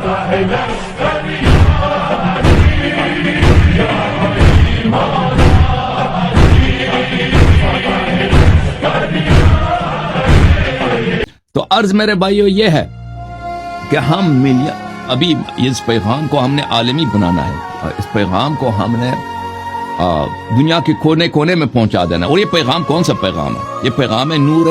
تو عرض میرے بھائیو یہ ہے کہ ہم ابھی اس پیغام کو ہم نے عالمی بنانا ہے، اس پیغام کو ہم نے دنیا کے کونے کونے میں پہنچا دینا. اور یہ پیغام کون سا پیغام ہے؟ یہ پیغام ہے نور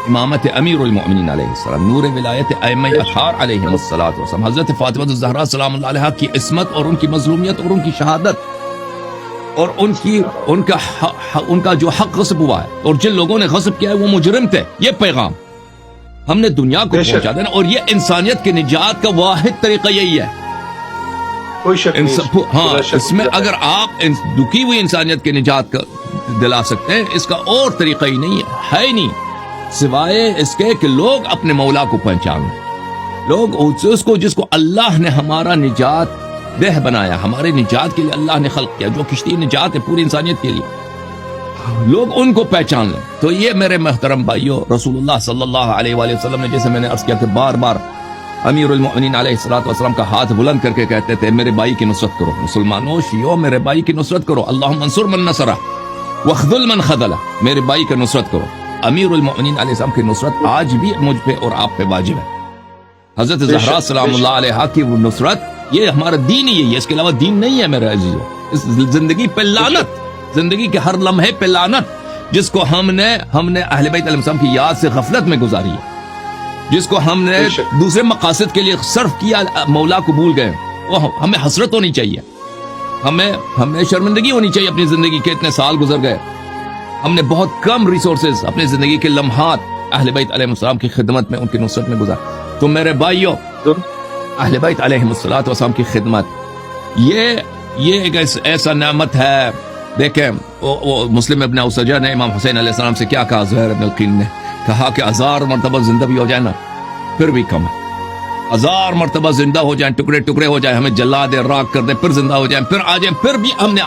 امامت امیر المؤمنین علیہ السلام، نور ولایت ائمہ اطہار علیہ السلام، حضرت فاطمہ الزہرا سلام اللہ علیہا کی عصمت اور ان کی مظلومیت اور ان کی شہادت اور ان کا جو حق غصب ہوا ہے اور جن لوگوں نے غصب کیا ہے وہ مجرم تھے. یہ پیغام ہم نے دنیا کو پہنچا دینا، اور یہ انسانیت کی نجات کا واحد طریقہ یہی ہے. ہاں، اس میں اگر آپ دکھی ہوئی انسانیت کی نجات کا دلا سکتے ہیں، اس کا اور طریقہ ہی نہیں ہے ہی نہیں سوائے اس کے کہ لوگ اپنے مولا کو پہچانیں. لوگ جس کو اللہ نے ہمارا نجات دہ بنایا، ہمارے نجات کے لیے اللہ نے خلق کیا، جو کشتی نجات ہے پوری انسانیت کے لیے، لوگ ان کو پہچان لیں. تو یہ میرے محترم بھائیو، رسول اللہ صلی اللہ علیہ وآلہ وسلم نے، جیسے میں نے عرض کیا کہ بار بار امیر المؤمنین علیہ السلام کا ہاتھ بلند کر کے کہتے تھے میرے بھائی کی نصرت کرو، مسلمانوں شیعوں میرے بھائی کی نصرت کرو، اللہم انصر من نصرہ واخذل من خذلہ، میرے بھائی کی نصرت کرو. امیر المؤمنین علیہ السلام کی نصرت آج بھی مجھ پہ اور آپ پہ واجب ہے. حضرت زہرا سلام اللہ علیہا کی وہ نصرت، یہ ہمارا دین ہی ہے، اس کے علاوہ دین نہیں ہے میرے عزیزو. اس زندگی پہ لعنت، زندگی کے ہر لمحے پہ لعنت، جس کو ہم نے اہل بیت علیہ السلام کی یاد سے غفلت میں گزاری ہے، جس کو ہم نے دوسرے مقاصد کے لیے صرف کیا، مولا کو بھول گئے. وہ ہمیں حسرت ہونی چاہیے، ہمیں شرمندگی ہونی چاہیے. اپنی زندگی کے اتنے سال گزر گئے، ہم نے بہت کم ریسورسز اپنی زندگی کے لمحات اہل بیت علیہ السلام کی خدمت میں، ان کی نصرت میں گزار. تو میرے بھائیوں، اہل بیت علیہ السلام کی خدمت یہ ایک ایسا نعمت ہے. دیکھیں وہ مسلم ابن اوسجہ نے امام حسین علیہ السلام سے کیا کہا؟ زہیر ابن القین نے کہا کہ 1000 مرتبہ زندہ بھی ہو جائے نا پھر بھی کم ہے. 1000 مرتبہ زندہ ہو جائیں، ٹکڑے ٹکڑے ہو جائیں، ہمیں جلا دے، راک کر دے، پھر زندہ ہو جائیں، پھر آ جائیں، پھر بھی ہم نے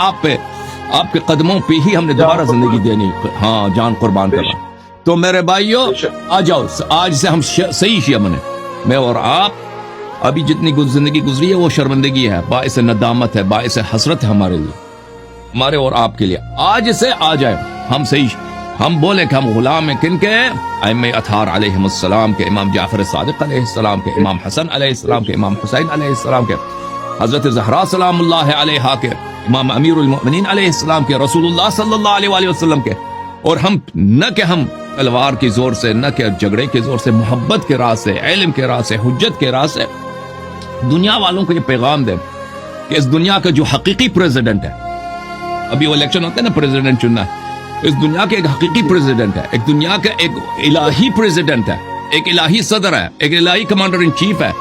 آپ کے قدموں پہ ہی ہم نے دوبارہ زندگی دینی، ہاں جان قربان کرنا. تو میرے بھائیوں آ جاؤ، آج سے ہم صحیح شیعہ بنے. میں اور آپ ابھی جتنی زندگی گزری ہے وہ شرمندگی ہے، باعث ندامت ہے، باعث حسرت ہے ہمارے لیے، ہمارے اور آپ کے لیے. آج سے آ جائیں ہم صحیح، ہم بولیں کہ ہم غلام ہیں کن کے؟ ائمہ اطہار علیہ السلام کے، امام جعفر صادق علیہ السلام کے، امام حسن علیہ السلام کے، امام حسین علیہ السلام کے، حضرت زہرا سلام اللہ علیہا کے، امام امیر المؤمنین علیہ السلام کے، رسول اللہ صلی اللہ علیہ وآلہ وسلم کے. اور ہم نہ کہ ہم تلوار کے زور سے، نہ کہ جھگڑے کے زور سے، محبت کے راہ سے، علم کے راہ سے، حجت کے راہ سے دنیا والوں کو یہ پیغام دیں کہ اس دنیا کا جو حقیقی پریزیڈنٹ ہے، ابھی وہ الیکشن ہوتا ہے نا پریزیڈنٹ چننا ہے، اس دنیا کے ایک حقیقی پریزیڈنٹ ہے، ایک دنیا کا ایک الہی پریزیڈنٹ ہے، ایک الہی صدر ہے، ایک الہی کمانڈر ان چیف ہے.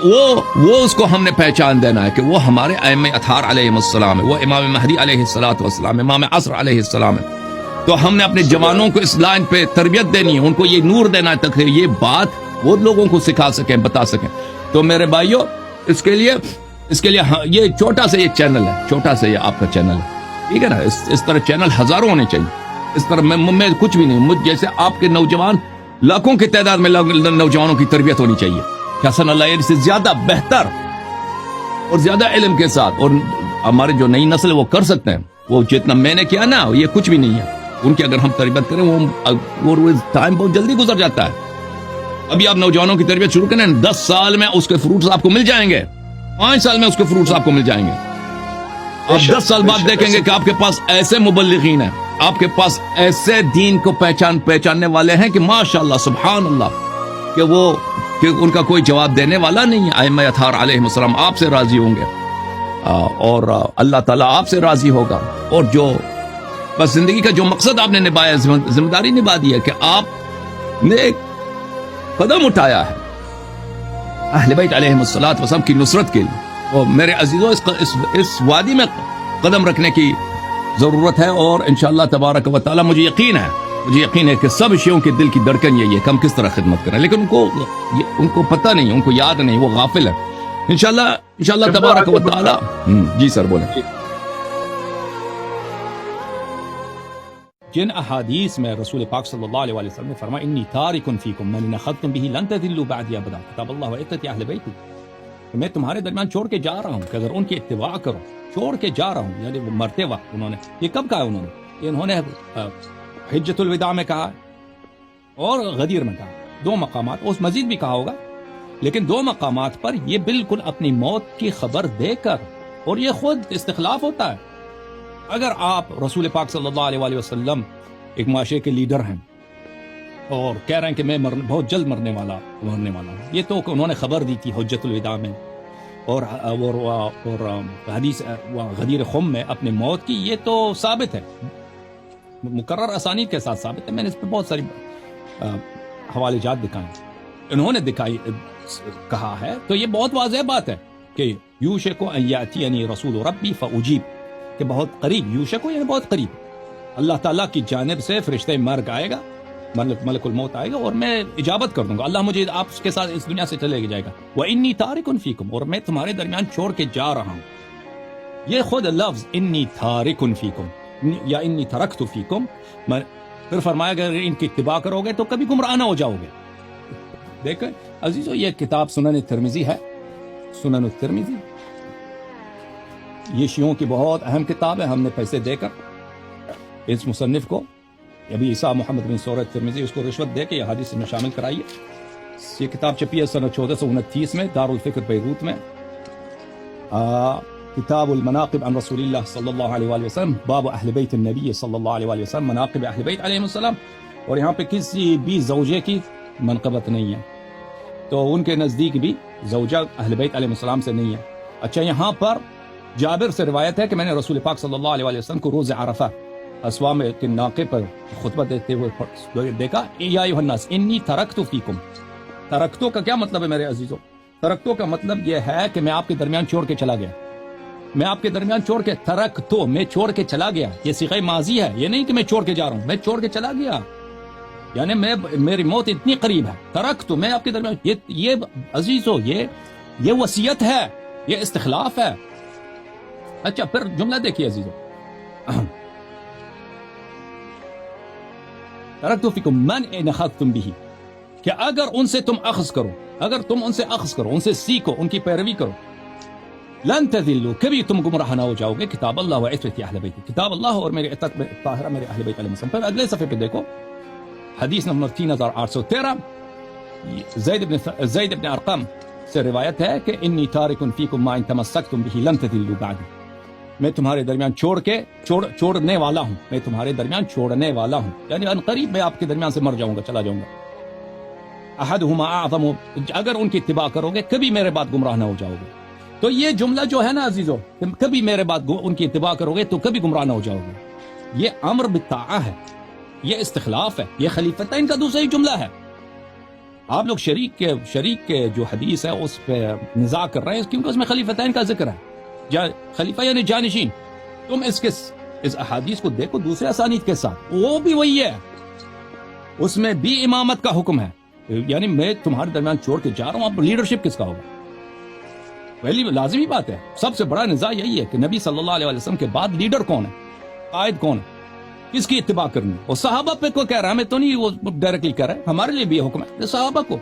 وہ اس کو ہم نے پہچان دینا ہے کہ وہ ہمارے ائمہ اطہار علیہ السلام ہے، وہ امام مہدی علیہ السلام، امام عصر علیہ السلام ہے. تو ہم نے اپنے جوانوں کو اس لائن پہ تربیت دینی ہے، ان کو یہ نور دینا ہے تک یہ بات وہ لوگوں کو سکھا سکیں، بتا سکیں. تو میرے بھائیوں، اس کے لیے یہ چھوٹا سا یہ چینل ہے، چھوٹا سا یہ آپ کا چینل ہے، ٹھیک ہے نا. اس طرح چینل ہزاروں ہونے چاہیے. اس طرح میں کچھ بھی نہیں، مجھ جیسے آپ کے نوجوان لاکھوں کی تعداد میں نوجوانوں کی تربیت ہونی چاہیے کہ حسن اللہ سے زیادہ بہتر اور زیادہ علم کے ساتھ. اور ہمارے جو نئی نسل وہ کر سکتے ہیں، وہ جتنا میں نے کیا نا یہ کچھ بھی نہیں ہے. ان کی اگر ہم تربیت کریں وہ ٹائم بہت جلدی گزر جاتا ہے. ابھی آپ نوجوانوں کی تربیت شروع کریں، 10 سال میں اس کے فروٹس آپ کو مل جائیں گے، 5 سال میں اس کے فروٹس آپ کو مل جائیں گے. آپ 10 سال بعد دیکھیں گے کہ آپ کے پاس ایسے مبلغین ہیں، آپ کے پاس ایسے دین کو پہچاننے والے ہیں کہ ماشاءاللہ سبحان اللہ کہ ان کا کوئی جواب دینے والا نہیں ہے. ائمہ اطہار علیہ السلام آپ سے راضی ہوں گے اور اللہ تعالیٰ آپ سے راضی ہوگا. اور جو بس زندگی کا جو مقصد آپ نے نبھایا، ذمہ داری نبھا دی ہے کہ آپ نے ایک قدم اٹھایا ہے اہل بیت علیہ السلام کی نصرت کے لیے. اور میرے عزیزوں، اس وادی میں قدم رکھنے کی ضرورت ہے. اور انشاءاللہ تبارک و تعالی مجھے یقین ہے کہ سب شیعوں کے دل کی دھڑکن یہی ہے کہ ہم کس طرح خدمت کریں، لیکن ان کو پتہ نہیں، ان کو یاد نہیں، وہ غافل ہے. انشاءاللہ تبارک و تعالی. جی سر بولیں. جن احادیث میں رسول پاک صلی اللہ علیہ وسلم نے فرمایا انی تارک فیکم من اخذتم به لن تضلوا بعدی ابدا، کتاب اللہ و عترتی اہل بیتی، کہ میں تمہارے درمیان چھوڑ کے جا رہا ہوں کہ اگر ان کی اتباع کرو، چھوڑ کے جا رہا ہوں، یعنی وہ مرتے وقت انہوں نے یہ کب کہا انہوں نے حجۃ الوداع میں کہا اور غدیر میں کہا، دو مقامات، اس مزید بھی کہا ہوگا، لیکن دو مقامات پر یہ بالکل اپنی موت کی خبر دے کر، اور یہ خود استخلاف ہوتا ہے۔ اگر آپ رسول پاک صلی اللہ علیہ وآلہ وسلم ایک معاشرے کے لیڈر ہیں اور کہہ رہے ہیں کہ میں بہت جلد مرنے والا ہوں، یہ تو انہوں نے خبر دی تھی حجۃ الوداع میں اور حدیث غدیر خم میں اپنے موت کی، یہ تو ثابت ہے، مقرر اسانید کے ساتھ ثابت ہے۔ میں نے اس پہ بہت ساری حوالے جات دکھائے، انہوں نے کہا ہے، تو یہ بہت واضح بات ہے کہ یوشک ان یاتینی رسول ربی فاجیب، کہ بہت قریب، یوشک یعنی بہت قریب اللہ تعالیٰ کی جانب سے فرشتہ مرگ آئے گا، ملک الموت آئے گا اور میں اجابت کر دوں گا، اللہ مجھے آپ کے ساتھ اس دنیا سے چلے جائے گا، وانی تارک فیکم، اور میں تمہارے درمیان چھوڑ کے جا رہا ہوں۔ یہ خود لفظ انی تارک فیکم یا انی ترکت فیکم، پھر فرمایا کہ اگر ان کی اتباع کرو گے تو کبھی گمراہ نہ ہو جاؤ گے۔ دیکھیں عزیزو، یہ کتاب سنن ترمذی ہے، سنن الترمذی، یہ شیعوں کی بہت اہم کتاب ہے۔ ہم نے پیسے دے کر اس مصنف کو، ابھی عیسیٰ محمد بن سورت ترمذی، اس کو رشوت دے کے یہ حدیث میں شامل کرائیے۔ یہ کتاب چھپی ہے سنہ 1429 میں دارالفکر بیروت میں، کتاب المناقب عن رسول اللہ صلی اللہ علیہ وآلہ وسلم، باب اہل بیت النبی صلی اللہ علیہ وآلہ وسلم، مناقب اہل بیت علیہ السلام، اور یہاں پہ کسی بھی زوجے کی منقبت نہیں ہے، تو ان کے نزدیک بھی زوجہ اہل بیت علیہ السلام سے نہیں ہے۔ اچھا، یہاں پر جابر سے روایت ہے کہ میں نے رسول پاک صلی اللہ علیہ وآلہ وسلم کو روز عرفہ اسوام کے ناقے پر خطبہ دیتے ہوئے دیکھا، یا ایھا الناس انی ترکت فیکم۔ ترکتو کا کیا مطلب ہے میرے عزیزو؟ ترکتو کا مطلب یہ ہے کہ میں آپ کے درمیان چھوڑ کے چلا گیا، میں آپ کے درمیان چھوڑ کے، ترکتو میں چھوڑ کے چلا گیا، یہ صیغہ ماضی ہے، یہ نہیں کہ میں چھوڑ کے جا رہا ہوں، میں چھوڑ کے چلا گیا، یعنی میری موت اتنی قریب ہے، ترکتو میں آپ کے درمیان، یہ عزیزو یہ وصیت ہے، یہ استخلاف ہے۔ اچھا پھر جملہ دیکھیے عزیزو، ترکتو فیکم من ان اخذتم به، کہ اگر ان سے تم اخذ کرو، اگر تم ان سے اخذ کرو، ان سے سیکھو، ان کی پیروی کرو، لن تذلوا، کبھی تم گمراہ نہ ہو جاؤ گے، کتاب اللہ و عترتی اہل بیت، کتاب اللہ اور میرے عترت طاہرہ میرے اہل بیت علیہ السلام۔ پھر اگلے صفحے پہ دیکھو، حدیث نمبر 3813، زید بن ارقم سے روایت ہے کہ انی تارک فیکم ما ان تمسکتم به لن تذلوا بعد، میں تمہارے درمیان چھوڑنے والا ہوں، میں تمہارے درمیان چھوڑنے والا ہوں، یعنی ان قریب میں آپ کے درمیان سے مر جاؤں گا، چلا جاؤں گا۔ احدہما اعظم، اگر ان کی اتباع کرو گے کبھی میرے بعد گمراہ نہ ہو جاؤ گے۔ تو یہ جملہ جو ہے نا عزیزو، کبھی میرے بعد ان کی اتباع کرو گے تو کبھی گمراہ نہ ہو جاؤ گے، یہ امر بالطاعہ ہے، یہ استخلاف ہے، یہ خلیفتین کا دوسرا ہی جملہ ہے۔ آپ لوگ شریک کے جو حدیث ہے اس پہ نزاع کر رہے ہیں کیونکہ اس میں خلیفتین کا ذکر ہے، خلیفہ یعنی جانشین۔ تم اس احادیث کو دیکھو دوسرے اسانید کے ساتھ، وہ بھی وہی ہے، اس میں بھی امامت کا حکم ہے، یعنی میں تمہارے درمیان چھوڑ کے جا رہا ہوں، اب لیڈرشپ کس کا ہوگا؟ پہلی لازمی بات ہے، سب سے بڑا نزاع یہی ہے کہ نبی صلی اللہ علیہ وسلم کے بعد لیڈر کون ہے، قائد کون ہے، کس کی اتباع کرنی؟ اور صحابہ پہ کو کہہ رہا ہے، میں تو نہیں وہ ڈائریکٹلی کہہ رہا ہے، ہمارے لیے بھی یہ حکم ہے صحابہ کو۔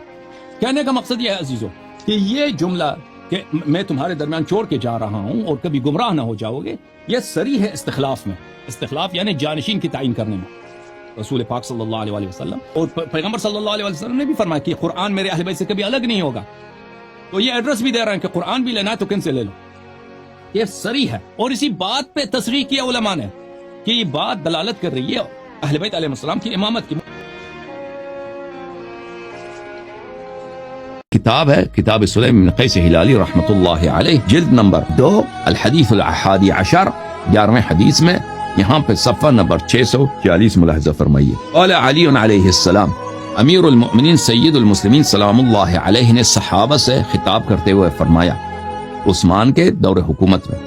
کہنے کا مقصد یہ ہے عزیزو کہ یہ جملہ کہ میں تمہارے درمیان چھوڑ کے جا رہا ہوں اور کبھی گمراہ نہ ہو جاؤ گے، یہ صریح ہے استخلاف میں، استخلاف یعنی جانشین کی تعین کرنے میں۔ رسول پاک صلی اللہ علیہ وسلم اور پیغمبر صلی اللہ علیہ وسلم نے بھی فرمایا کہ قرآن میرے اہل بیت سے کبھی الگ نہیں ہوگا، تو یہ ایڈریس بھی دے رہے ہیں کہ قرآن بھی لینا ہے تو کن سے لے لو، یہ صریح ہے۔ اور اسی بات پہ تصریح کیا علماء نے کہ یہ بات دلالت کر رہی ہے اہل بیت علیہ السلام کی امامت کی۔ کتاب ہے کتاب سلیم بن قیس ہلالی رحمۃ اللہ علیہ، جلد نمبر 2، الحدیث الحادی عشر، 11ویں حدیث میں، یہاں پہ صفحہ نمبر 640 ملاحظہ فرمائیے۔ قال علی علیہ السلام، امیر المؤمنین سید المسلمین سلام اللہ علیہ نے صحابہ سے خطاب کرتے ہوئے فرمایا، عثمان کے دور حکومت میں،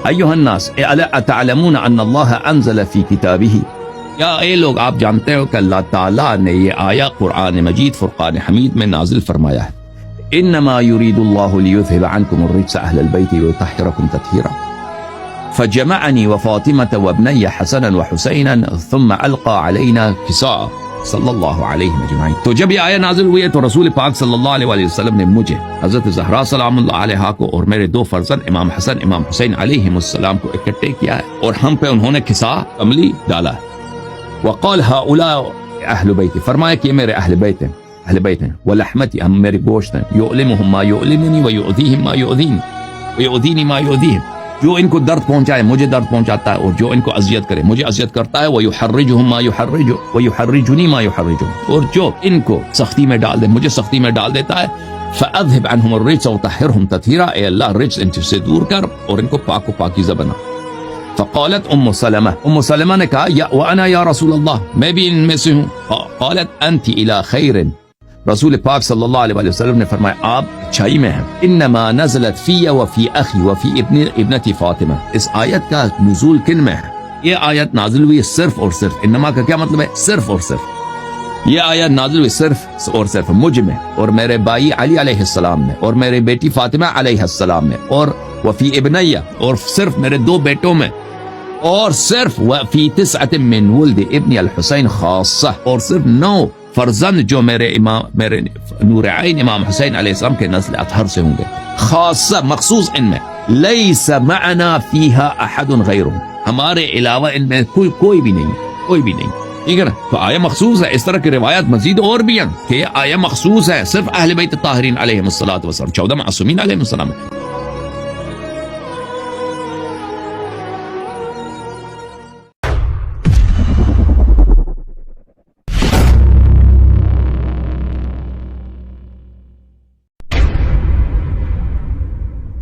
ایھا الناس اتعلمون ان اللہ انزل فی کتابہ، کیا اے لوگ آپ جانتے ہو کہ اللہ تعالیٰ نے یہ آیا قرآن مجید فرقان حمید میں نازل فرمایا ہے، انما يريد الله ليذهب عنكم الرجس اهل البيت ويطهركم تطهيرا، فجمعني وفاطمة وابني حسنا وحسينا ثم ألقى علينا كساء صلی اللہ علیہ مجمعین. تو جب یہ آیت نازل ہوئی ہے تو رسول پاک صلی اللہ علیہ وآلہ وسلم نے مجھے، حضرت زہرا سلام اللہ علیہا کو اور میرے دو فرزند امام حسن امام حسین علیہم السلام کو اکٹھے کیا ہے اور ہم پہ انہوں نے کسا کملی ڈالا ہے. وقال هؤلاء اہل بیت، فرمایا کہ یہ میرے اہل بیت ہیں، اہل بیت ہیں. ولحمتی، ہم میرے گوشت ہیں. یؤلمہم ما یؤلمنی ویؤذیہم ما یؤذین ویؤذینی ما یؤذیہم، جو ان کو درد پہنچائے مجھے درد پہنچاتا ہے، اور جو ان کو اذیت کرے مجھے اذیت کرتا ہے. ویحرجہم ما یحرج ویحرجنی ما یحرجہم، اور جو ان کو سختی میں ڈال دے مجھے سختی میں ڈال دیتا ہے. فاذهب عنہم الرجس وطہرہم تطہیرا، اے اللہ رجس ان سے دور کر اور ان کو پاک و پاکیزہ بنا. فقالت ام سلمہ نے کہا یا وانا یا رسول اللہ، میں بھی ان میں سے ہوں. قالت انت الی خیر، رسول پاک صلی اللہ علیہ وسلم نے فرمایا آپ اچھائی میں ہیں. انما نزلت فی وفی اخی وفی ابنتی فاطمہ، اس آیت کا نزول کن میں ہے؟ یہ آیت نازل ہوئی صرف اور صرف، انما کا کیا مطلب ہے؟ صرف اور صرف. یہ آیت نازل ہوئی صرف اور صرف مجھ میں اور میرے بھائی علی علیہ السلام میں اور میرے بیٹی فاطمہ علیہ السلام میں، اور وفی ابنیہ، اور صرف میرے دو بیٹوں میں، اور صرف وفی تسعۃ من ولد ابن الحسین خاصہ، اور صرف 9 فرزند جو میرے نور عین امام حسین علیہ السلام کے نسل اطہر سے ہوں گے، خاصہ مخصوص ان میں. لیس معنا فیہا احد غیرہ، ہمارے علاوہ ان میں کوئی بھی نہیں، کوئی بھی نہیں. ٹھیک ہے نا؟ تو آیہ مخصوص ہے. اس طرح کی روایات مزید اور بھی ہیں کہ یہ آیہ مخصوص ہے صرف اہل بیت الطاہرین علیہم الصلوۃ والسلام، 14 معصومین علیہم السلام.